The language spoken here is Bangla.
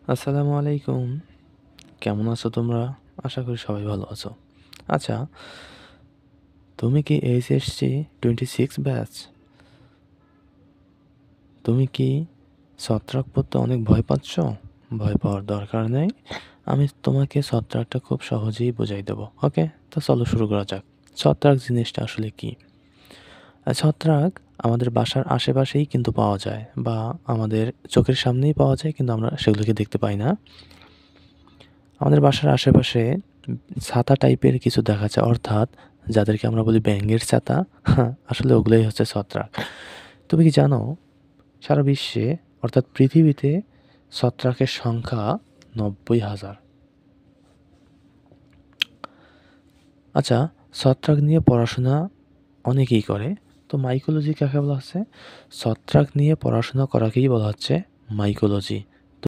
আসসালামু আলাইকুম। কেমন আছো তোমরা? আশা করি সবাই ভালো আছো। আচ্ছা, তুমি কি এইচএসসি 26 ব্যাচ? তুমি কি ছত্রাক পড়তে অনেক ভয় পাচ্ছ? ভয় পাওয়ার দরকার নেই। আমি তোমাকে ছত্রাকটা খুব সহজেই বুঝাই দেবো। ওকে? তো চলো শুরু করা যাক। ছত্রাক জিনিসটা আসলে কি? ছত্রাক আমাদের বাসার আশেপাশেই কিন্তু পাওয়া যায় বা আমাদের চোখের সামনেই পাওয়া যায় কিন্তু আমরা সেগুলোকে দেখতে পাই না। আমাদের বাসার আশেপাশে ছাতা টাইপের কিছু দেখা যায়, অর্থাৎ যাদেরকে আমরা বলি ব্যাঙের ছাতা, আসলে ওগুলোই হচ্ছে ছত্রাক। তুমি কি জানো সারা বিশ্বে অর্থাৎ পৃথিবীতে ছত্রাকের সংখ্যা ৯০,০০০। আচ্ছা, ছত্রাক নিয়ে পড়াশোনা অনেকেই করে। তো মাইকোলজি কাকে বলা হচ্ছে? ছত্রাক নিয়ে পড়াশোনা করাকেই বলা হচ্ছে মাইকোলজি।